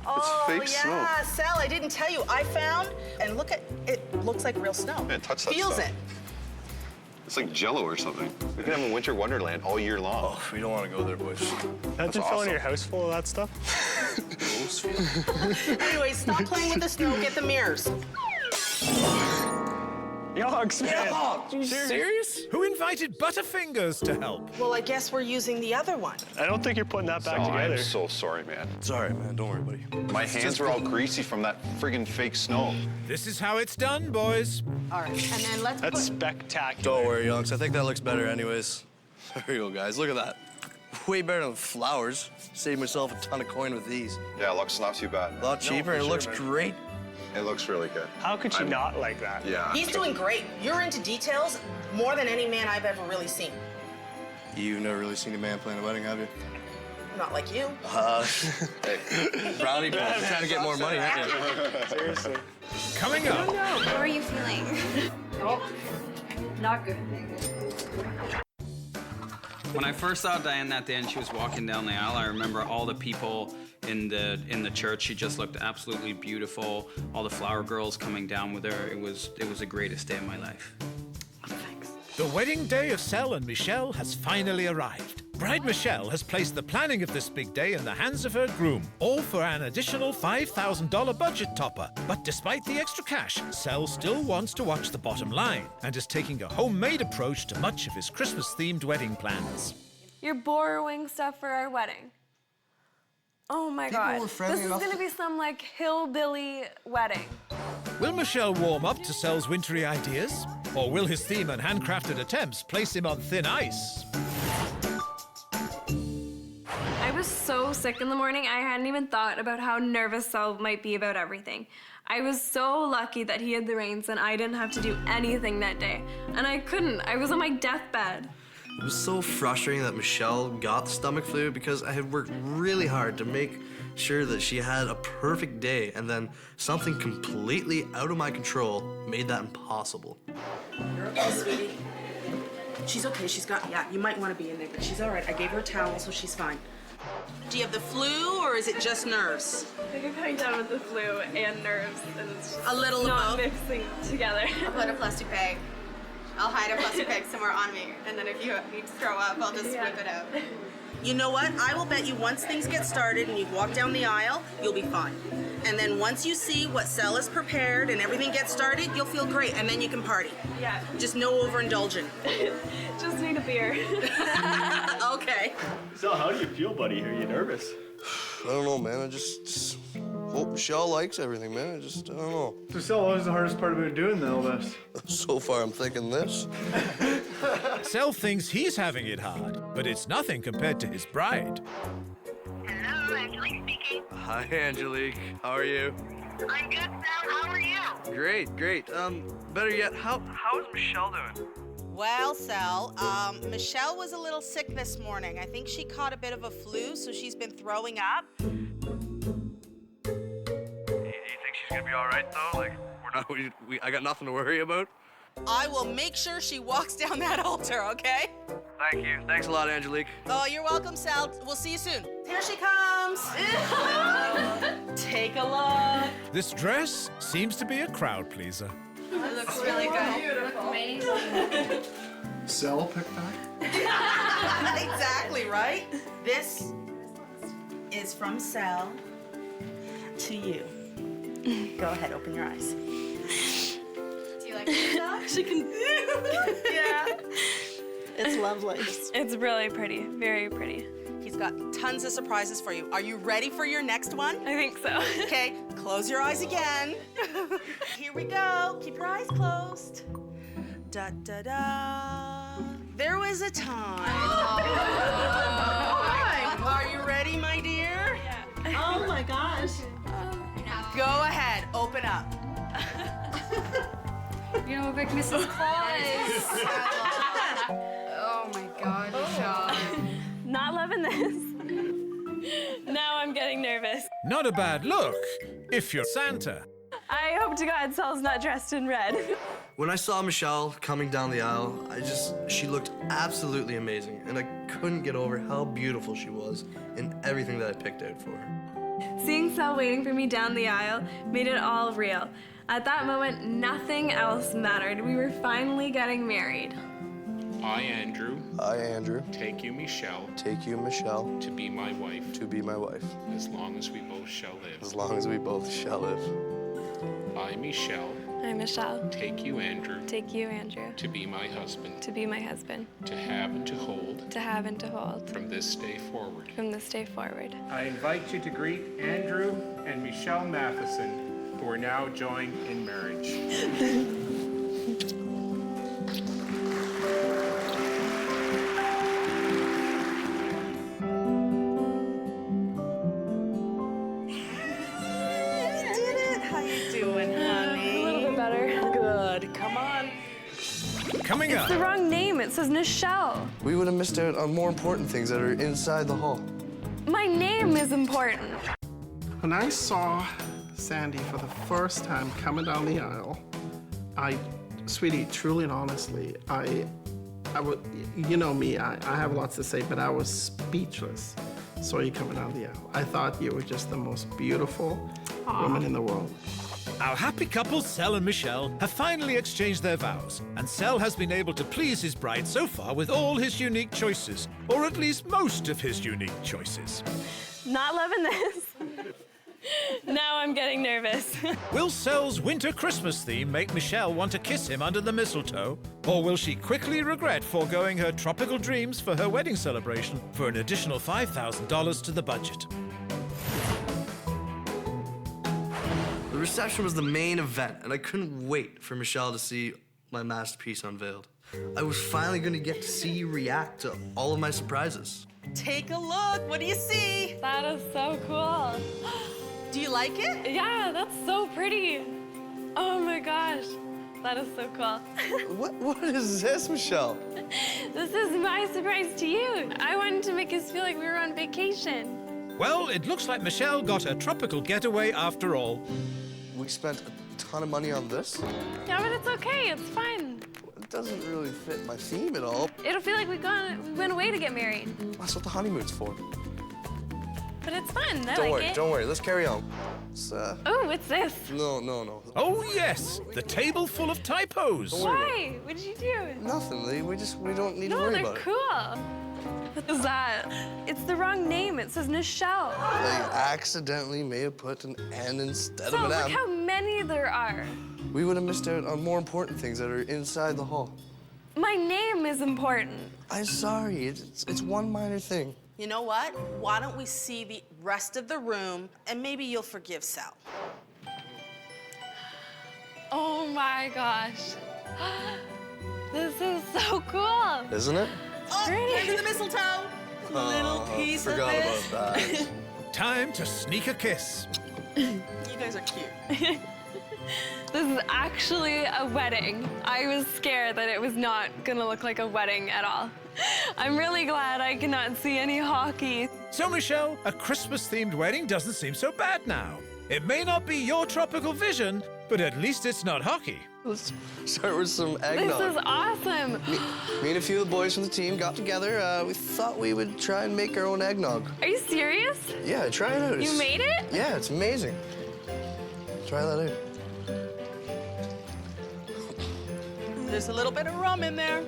Speaker 4: Oh,
Speaker 5: it's fake snow.
Speaker 4: Sel, I didn't tell you. I found, and look at it, looks like real snow.
Speaker 5: Yeah, touch that
Speaker 4: Feels
Speaker 5: stuff.
Speaker 4: it.
Speaker 5: It's like Jell-O or something. We could have a winter wonderland all year long.
Speaker 3: Oh, we don't want to go there, boys.
Speaker 9: Imagine filling your house full of that stuff.
Speaker 4: Anyway, stop playing with the snow. Get the mirrors.
Speaker 9: Yogs, man.
Speaker 3: Are you serious?
Speaker 1: Who invited Butterfingers to help?
Speaker 16: Well, I guess we're using the other one.
Speaker 9: I don't think you're putting that back
Speaker 5: Oh,
Speaker 9: together.
Speaker 5: I'm so sorry, man.
Speaker 3: It's all right, man. Don't worry, buddy.
Speaker 5: My hands were all greasy from that friggin' fake snow.
Speaker 1: This is how it's done, boys.
Speaker 4: All right, and then let's
Speaker 9: That's
Speaker 4: put...
Speaker 9: spectacular.
Speaker 3: Don't worry, Yonks. I think that looks better anyways. There you go, guys. Look at that. Way better than flowers. Saved myself a ton of coin with these.
Speaker 5: Yeah, it looks not too bad.
Speaker 3: A lot cheaper, and it looks great.
Speaker 5: It looks really good.
Speaker 9: How could you not like that?
Speaker 5: Yeah.
Speaker 4: He's doing great. You're into details more than any man I've ever really seen.
Speaker 3: You've never really seen a man plan a wedding, have you?
Speaker 4: Not like you.
Speaker 3: Hey, brownie points. You're trying to get more money, aren't you?
Speaker 9: Seriously.
Speaker 1: Coming up.
Speaker 8: How are you feeling?
Speaker 19: Not good.
Speaker 20: When I first saw Diane that day and she was walking down the aisle, I remember all the people in the church. She just looked absolutely beautiful. All the flower girls coming down with her. It was the greatest day of my life.
Speaker 1: The wedding day of Cel and Michelle has finally arrived. Bride Michelle has placed the planning of this big day in the hands of her groom, all for an additional $5,000 budget topper. But despite the extra cash, Cel still wants to watch the bottom line and is taking a homemade approach to much of his Christmas-themed wedding plans.
Speaker 2: You're borrowing stuff for our wedding. Oh my God.
Speaker 3: were friendly
Speaker 2: This is
Speaker 3: enough
Speaker 2: gonna
Speaker 3: to-
Speaker 2: be some like hillbilly wedding.
Speaker 1: Will Michelle warm up to Cel's wintry ideas? Or will his theme and handcrafted attempts place him on thin ice?
Speaker 2: I was so sick in the morning, I hadn't even thought about how nervous Cel might be about everything. I was so lucky that he had the reins and I didn't have to do anything that day. And I couldn't, I was on my deathbed.
Speaker 3: It was so frustrating that Michelle got the stomach flu because I had worked really hard to make sure that she had a perfect day, and then something completely out of my control made that impossible.
Speaker 16: You're okay, sweetie. She's okay. Yeah, you might want to be in there, but she's all right. I gave her a towel, so she's fine.
Speaker 4: Do you have the flu, or is it just nerves?
Speaker 2: I think I'm coming down with the flu and nerves, and it's just
Speaker 4: A little of
Speaker 2: not
Speaker 4: both?
Speaker 2: mixing together.
Speaker 8: I'll put a plastic bag. I'll hide a plastic bag somewhere on me, and then if you need to throw up, I'll just whip it out.
Speaker 4: You know what? I will bet you once things get started and you walk down the aisle, you'll be fine. And then once you see what Cel is prepared and everything gets started, you'll feel great, and then you can party.
Speaker 2: Yeah.
Speaker 4: Just no overindulging.
Speaker 2: Just need a beer.
Speaker 4: Okay.
Speaker 9: So how do you feel, buddy? Are you nervous?
Speaker 3: I don't know, man. I just hope Michelle likes everything, man. I don't know.
Speaker 9: So, Cel, what was the hardest part about doing all this?
Speaker 3: So far, I'm thinking this.
Speaker 1: Cel thinks he's having it hard, but it's nothing compared to his bride.
Speaker 21: Hello, Angelique speaking.
Speaker 3: Hi, Angelique. How are you?
Speaker 21: I'm good, Sal. How are you?
Speaker 3: Great, great. Better yet, how is Michelle doing?
Speaker 4: Well, Cel, Michelle was a little sick this morning. I think she caught a bit of a flu, so she's been throwing up.
Speaker 3: Do you think she's gonna be all right though? Like, I got nothing to worry about.
Speaker 4: I will make sure she walks down that altar, okay?
Speaker 3: Thank you. Thanks a lot, Angelique.
Speaker 4: Oh, you're welcome, Cel. We'll see you soon. Here she comes. Take a look.
Speaker 1: This dress seems to be a crowd pleaser.
Speaker 8: It looks really good. Amazing.
Speaker 13: Cel picked that?
Speaker 4: Exactly, right? This is from Cel to you. Go ahead, open your eyes.
Speaker 8: Do you like it?
Speaker 4: She can. Yeah. It's lovely.
Speaker 2: It's really pretty, very pretty.
Speaker 4: He's got tons of surprises for you. Are you ready for your next one?
Speaker 2: I think so.
Speaker 4: Okay, close your eyes again. Here we go. Keep your eyes closed. Da da da. There was a time. Are you ready, my dear?
Speaker 2: Yeah.
Speaker 4: Oh my gosh. Go ahead, open up.
Speaker 6: You know, like Mrs. Claus.
Speaker 8: Oh my God, Michelle.
Speaker 2: Not loving this. Now I'm getting nervous.
Speaker 1: Not a bad look, if you're Santa.
Speaker 2: I hope to God Cel's not dressed in red.
Speaker 3: When I saw Michelle coming down the aisle, she looked absolutely amazing, and I couldn't get over how beautiful she was in everything that I picked out for her.
Speaker 2: Seeing Cel waiting for me down the aisle made it all real. At that moment, nothing else mattered. We were finally getting married.
Speaker 7: I, Andrew.
Speaker 3: I, Andrew.
Speaker 7: Take you, Michelle.
Speaker 3: Take you, Michelle.
Speaker 7: To be my wife.
Speaker 3: To be my wife.
Speaker 7: As long as we both shall live.
Speaker 3: As long as we both shall live.
Speaker 7: I, Michelle.
Speaker 2: I, Michelle.
Speaker 7: Take you, Andrew.
Speaker 2: Take you, Andrew.
Speaker 7: To be my husband.
Speaker 2: To be my husband.
Speaker 7: To have and to hold.
Speaker 2: To have and to hold.
Speaker 7: From this day forward.
Speaker 2: From this day forward.
Speaker 22: I invite you to greet Andrew and Michelle Matheson, who are now joined in marriage.
Speaker 1: Coming up.
Speaker 2: It's the wrong name. It says Nichelle.
Speaker 3: We would have missed out on more important things that are inside the hall.
Speaker 2: My name is important.
Speaker 23: When I saw Sandy for the first time coming down the aisle, sweetie, truly and honestly, I would, you know me, I have lots to say, but I was speechless. Saw you coming down the aisle. I thought you were just the most beautiful woman in the world.
Speaker 1: Our happy couple, Cel and Michelle, have finally exchanged their vows, and Cel has been able to please his bride so far with all his unique choices, or at least most of his unique choices.
Speaker 2: Not loving this. Now I'm getting nervous.
Speaker 1: Will Cel's winter Christmas theme make Michelle want to kiss him under the mistletoe? Or will she quickly regret foregoing her tropical dreams for her wedding celebration for an additional $5,000 to the budget?
Speaker 3: The reception was the main event, and I couldn't wait for Michelle to see my masterpiece unveiled. I was finally going to get to see you react to all of my surprises.
Speaker 4: Take a look. What do you see?
Speaker 2: That is so cool.
Speaker 4: Do you like it?
Speaker 2: Yeah, that's so pretty. Oh my gosh. That is so cool.
Speaker 3: What is this, Michelle?
Speaker 2: This is my surprise to you. I wanted to make us feel like we were on vacation.
Speaker 1: Well, it looks like Michelle got her tropical getaway after all.
Speaker 3: We spent a ton of money on this.
Speaker 2: Yeah, but it's okay. It's fine.
Speaker 3: It doesn't really fit my theme at all.
Speaker 2: It'll feel like we went away to get married.
Speaker 3: That's what the honeymoon's for.
Speaker 2: But it's fun. I like it.
Speaker 3: Don't worry. Let's carry on.
Speaker 2: Oh, what's this?
Speaker 3: No.
Speaker 1: Oh, yes. The table full of typos.
Speaker 2: Why? What did you do?
Speaker 3: Nothing, Lee. We don't need to worry about it.
Speaker 2: No, they're cool. What is that? It's the wrong name. It says Nichelle.
Speaker 3: They accidentally may have put an N instead of an M.
Speaker 2: Look how many there are.
Speaker 3: We would have missed out on more important things that are inside the hall.
Speaker 2: My name is important.
Speaker 3: I'm sorry. It's one minor thing.
Speaker 4: You know what? Why don't we see the rest of the room, and maybe you'll forgive Cel.
Speaker 2: Oh my gosh. This is so cool.
Speaker 3: Isn't it?
Speaker 4: Oh, here's the mistletoe. Little piece of it.
Speaker 3: Forgot about that.
Speaker 1: Time to sneak a kiss.
Speaker 4: You guys are cute.
Speaker 2: This is actually a wedding. I was scared that it was not gonna look like a wedding at all. I'm really glad I cannot see any hockey.
Speaker 1: So, Michelle, a Christmas-themed wedding doesn't seem so bad now. It may not be your tropical vision, but at least it's not hockey.
Speaker 3: Let's start with some eggnog.
Speaker 2: This is awesome.
Speaker 3: Me and a few of the boys from the team got together. We thought we would try and make our own eggnog.
Speaker 2: Are you serious?
Speaker 3: Yeah, try it out.
Speaker 2: You made it?
Speaker 3: Yeah, it's amazing. Try that out.
Speaker 16: There's a little bit of rum in there.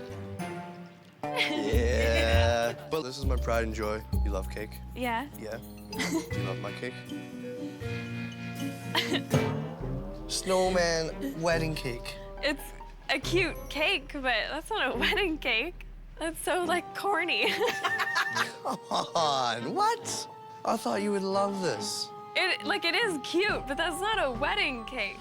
Speaker 3: Yeah. But this is my pride and joy. You love cake?
Speaker 2: Yeah.
Speaker 3: Yeah. Do you love my cake? Snowman wedding cake.
Speaker 2: It's a cute cake, but that's not a wedding cake. That's so, like, corny.
Speaker 3: Come on, what? I thought you would love this.
Speaker 2: It is cute, but that's not a wedding cake.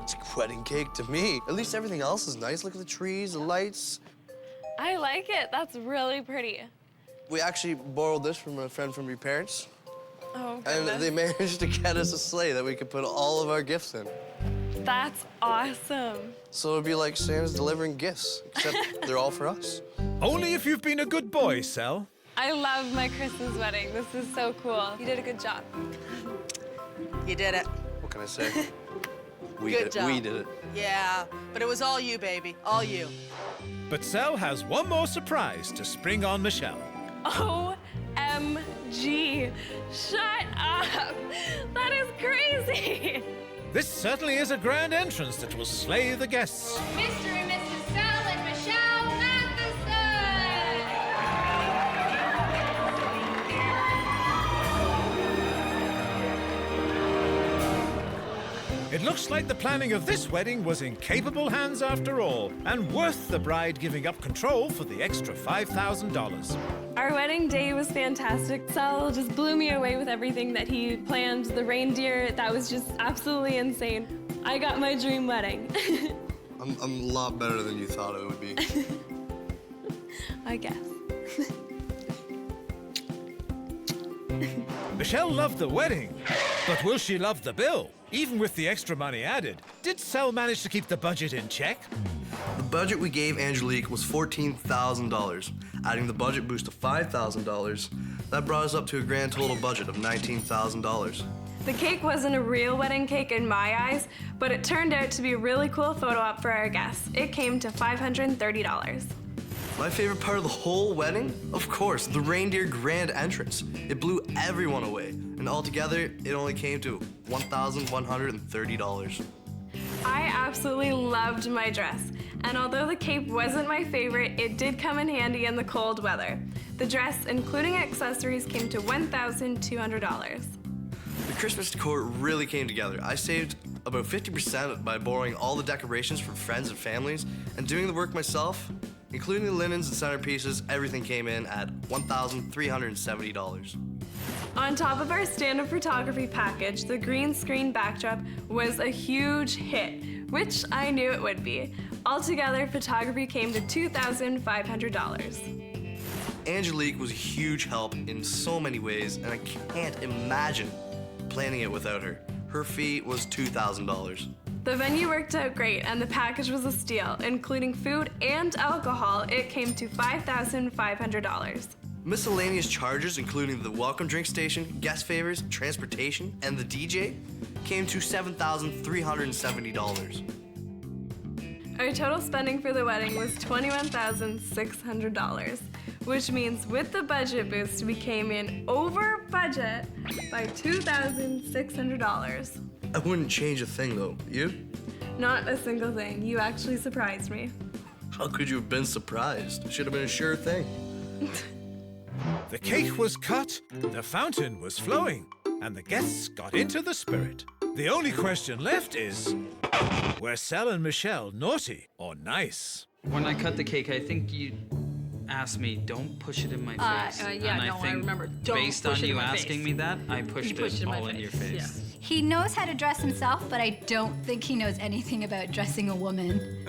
Speaker 3: It's a wedding cake to me. At least everything else is nice. Look at the trees, the lights.
Speaker 2: I like it. That's really pretty.
Speaker 3: We actually borrowed this from a friend from your parents.
Speaker 2: Oh,
Speaker 3: And
Speaker 2: goodness.
Speaker 3: they managed to get us a sleigh that we could put all of our gifts in.
Speaker 2: That's awesome.
Speaker 3: So it'd be like Santa's delivering gifts, except they're all for us.
Speaker 1: Only if you've been a good boy, Cel.
Speaker 2: I love my Christmas wedding. This is so cool. You did a good job.
Speaker 16: You did it.
Speaker 3: What can I say? We
Speaker 16: Good
Speaker 3: did it.
Speaker 16: job.
Speaker 3: We did it.
Speaker 16: Yeah, but it was all you, baby. All you.
Speaker 1: But Cel has one more surprise to spring on Michelle.
Speaker 2: OMG. Shut up. That is crazy.
Speaker 1: This certainly is a grand entrance that will slay the guests.
Speaker 8: Mr. and Mrs. Cel and Michelle
Speaker 1: It looks like the planning of this wedding was in capable hands after all, and worth the bride giving up control for the extra $5,000.
Speaker 2: Our wedding day was fantastic. Cel just blew me away with everything that he planned. The reindeer, that was just absolutely insane. I got my dream wedding.
Speaker 3: I'm a lot better than you thought it would be.
Speaker 2: I guess.
Speaker 1: Michelle loved the wedding, but will she love the bill? Even with the extra money added, did Cel manage to keep the budget in check?
Speaker 3: The budget we gave Angelique was $14,000. Adding the budget boost of $5,000, that brought us up to a grand total budget of $19,000.
Speaker 2: The cake wasn't a real wedding cake in my eyes, but it turned out to be a really cool photo op for our guests. It came to $530.
Speaker 3: My favorite part of the whole wedding? Of course, the reindeer grand entrance. It blew everyone away, and altogether, it only came to $1,130.
Speaker 2: I absolutely loved my dress, and although the cape wasn't my favorite, it did come in handy in the cold weather. The dress, including accessories, came to $1,200.
Speaker 3: The Christmas decor really came together. I saved about 50% by borrowing all the decorations from friends and families, and doing the work myself, including the linens and centerpieces. Everything came in at $1,370.
Speaker 2: On top of our stand-up photography package, the green screen backdrop was a huge hit, which I knew it would be. Altogether, photography came to $2,500.
Speaker 3: Angelique was a huge help in so many ways, and I can't imagine planning it without her. Her fee was $2,000.
Speaker 2: The venue worked out great, and the package was a steal. Including food and alcohol, it came to $5,500.
Speaker 3: Miscellaneous charges, including the welcome drink station, guest favors, transportation, and the DJ, came to $7,370.
Speaker 2: Our total spending for the wedding was $21,600, which means with the budget boost, we came in over budget by $2,600.
Speaker 3: I wouldn't change a thing, though. You?
Speaker 2: Not a single thing. You actually surprised me.
Speaker 3: How could you have been surprised? Should have been a sure thing.
Speaker 1: The cake was cut, the fountain was flowing, and the guests got into the spirit. The only question left is, were Cel and Michelle naughty or nice?
Speaker 20: When I cut the cake, I think you asked me, don't push it in my face.
Speaker 18: Yeah,
Speaker 20: and
Speaker 18: no,
Speaker 20: I
Speaker 18: I
Speaker 20: think
Speaker 18: remember. Don't
Speaker 20: based
Speaker 18: push
Speaker 20: on
Speaker 18: it
Speaker 20: you
Speaker 18: in my
Speaker 20: asking
Speaker 18: face.
Speaker 20: me that, I pushed
Speaker 18: You pushed it
Speaker 20: it
Speaker 18: in my
Speaker 20: all in your
Speaker 18: face,
Speaker 20: face.
Speaker 18: yeah.
Speaker 6: He knows how to dress himself, but I don't think he knows anything about dressing a woman.